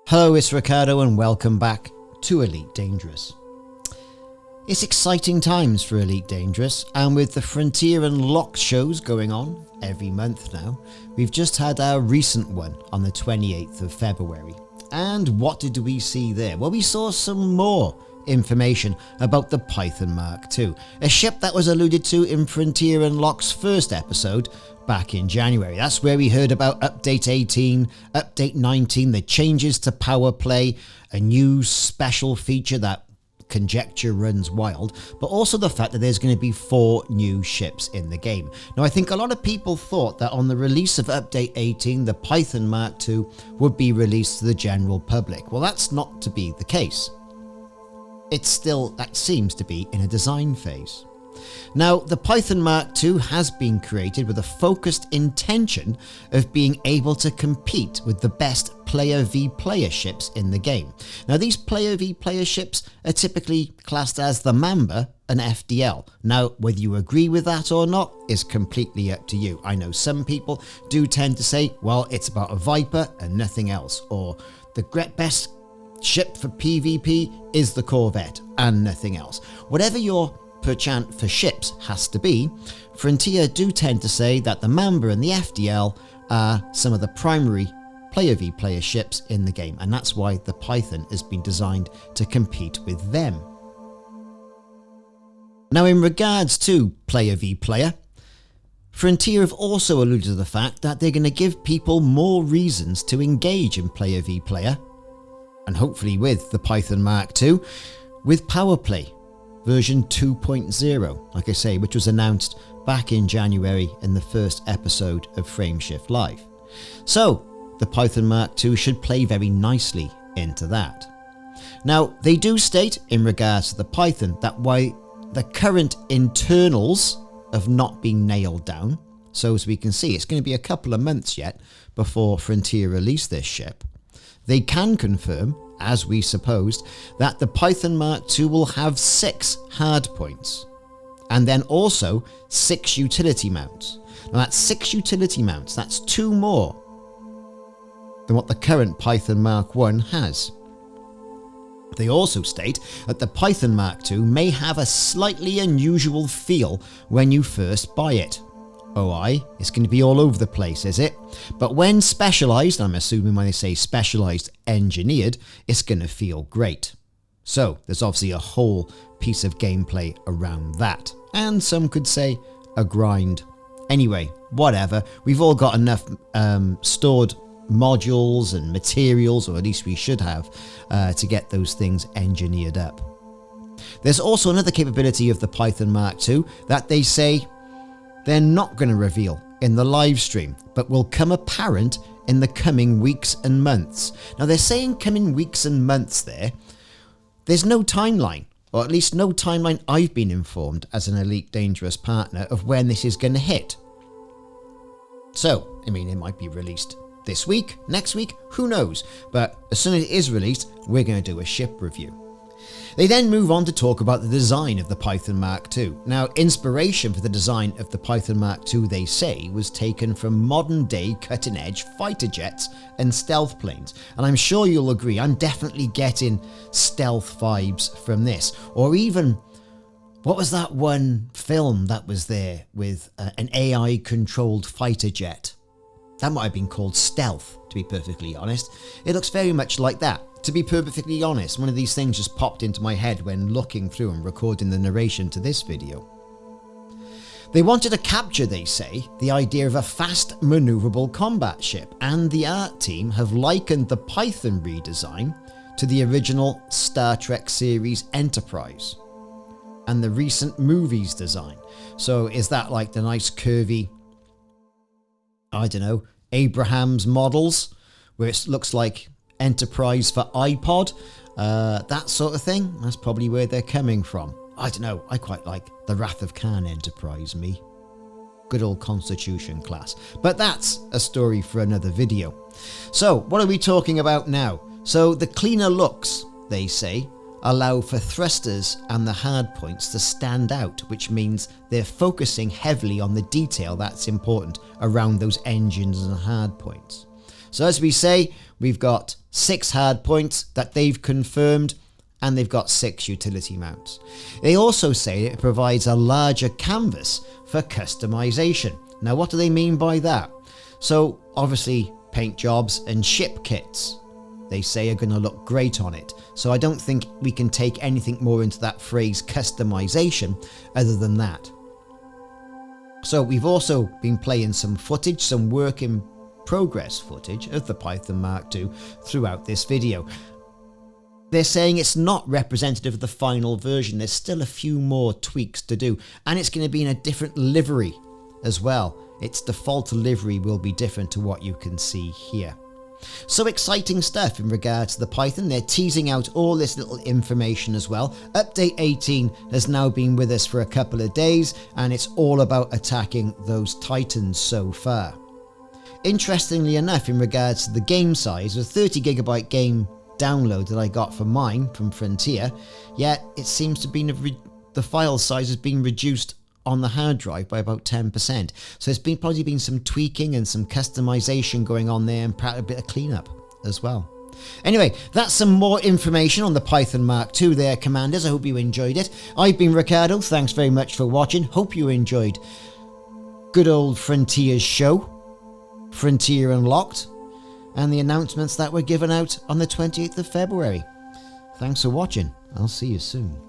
Hello, it's Ricardo and welcome back to Elite Dangerous. It's exciting times for Elite Dangerous, and with the Frontier and Locked shows going on every month now, we've just had our recent one on the 28th of February. And what did we see there? Well, we saw some more information about the Python Mk2, a ship that was alluded to in Frontier and Locked's first episode back in January. That's where we heard about Update 18, Update 19, the changes to powerplay, a new special feature that conjecture runs wild, but also the fact that there's going to be 4 new ships in the game. Now, I think a lot of people thought that on the release of Update 18, the Python Mk2 would be released to the general public. Well, that's not to be the case. That seems to be in a design phase. Now, the Python Mk2 has been created with a focused intention of being able to compete with the best player v player ships in the game. Now, these player v player ships are typically classed as the Mamba and FDL. Now, whether you agree with that or not is completely up to you. I know some people do tend to say, well, it's about a Viper and nothing else, or the best ship for PvP is the Corvette and nothing else. Whatever your perchant for ships has to be, Frontier do tend to say that the Mamba and the FDL are some of the primary player v player ships in the game, and that's why the Python has been designed to compete with them. Now, in regards to player v player, Frontier have also alluded to the fact that they're going to give people more reasons to engage in player v player, and hopefully with the Python Mk2, with powerplay version 2.0, like I say, which was announced back in January in the first episode of Frameshift Live. So the Python Mk2 should play very nicely into that. Now, they do state in regards to the Python that while the current internals have not been nailed down, so as we can see, it's going to be a couple of months yet before Frontier release this ship, they can confirm, as we supposed, that the Python Mk2 will have 6 hardpoints, and then also 6 utility mounts. Now, that's 6 utility mounts, that's 2 more than what the current Python Mk1 has. They also state that the Python Mk2 may have a slightly unusual feel when you first buy it. It's going to be all over the place, is it? But when specialized, I'm assuming when they say specialized engineered, it's going to feel great. So there's obviously a whole piece of gameplay around that. And some could say a grind. Anyway, whatever. We've all got enough stored modules and materials, or at least we should have, to get those things engineered up. There's also another capability of the Python Mk2 that they say they're not going to reveal in the live stream, but will come apparent in the coming weeks and months. Now, they're saying coming weeks and months there. There's no timeline, or at least no timeline I've been informed as an Elite Dangerous partner of when this is going to hit. So, I mean, it might be released this week, next week, who knows? But as soon as it is released, we're going to do a ship review. They then move on to talk about the design of the Python Mk2. Now, inspiration for the design of the Python Mk2, they say, was taken from modern-day cutting-edge fighter jets and stealth planes. And I'm sure you'll agree, I'm definitely getting stealth vibes from this. Or even, what was that one film that was there with an AI-controlled fighter jet? That might have been called Stealth, to be perfectly honest. It looks very much like that. To be perfectly honest, one of these things just popped into my head when looking through and recording the narration to this video. They wanted to capture, they say, the idea of a fast, maneuverable combat ship, and the art team have likened the Python redesign to the original Star Trek series Enterprise and the recent movies design. So is that like the nice curvy, I don't know, Abraham's models, where it looks like Enterprise for iPod, that sort of thing? That's probably where they're coming from. I don't know, I quite like the Wrath of Khan Enterprise, me. Good old Constitution class. But that's a story for another video. So, what are we talking about now? So, the cleaner looks, they say, allow for thrusters and the hardpoints to stand out, which means they're focusing heavily on the detail that's important around those engines and hardpoints. So as we say, we've got 6 hardpoints that they've confirmed, and they've got 6 utility mounts. They also say it provides a larger canvas for customization. Now, what do they mean by that? So obviously paint jobs and ship kits, they say, are going to look great on it. So I don't think we can take anything more into that phrase customization other than that. So we've also been playing some footage, some work in progress footage of the Python Mk2 throughout this video. They're saying it's not representative of the final version. There's still a few more tweaks to do, and it's going to be in a different livery as well. Its default livery will be different to what you can see here. So exciting stuff in regards to the Python. They're teasing out all this little information as well. Update 18 has now been with us for a couple of days, and it's all about attacking those titans so far. Interestingly enough, in regards to the game size, a 30GB game download that I got for mine from Frontier, yet it seems to be the file size has been reduced on the hard drive by about 10%. So there's probably been some tweaking and some customization going on there, and perhaps a bit of cleanup as well. Anyway, that's some more information on the Python Mk2 there, Commanders. I hope you enjoyed it. I've been Ricardo. Thanks very much for watching. Hope you enjoyed good old Frontier's show, Frontier Unlocked, and the announcements that were given out on the 28th of February. Thanks for watching. I'll see you soon.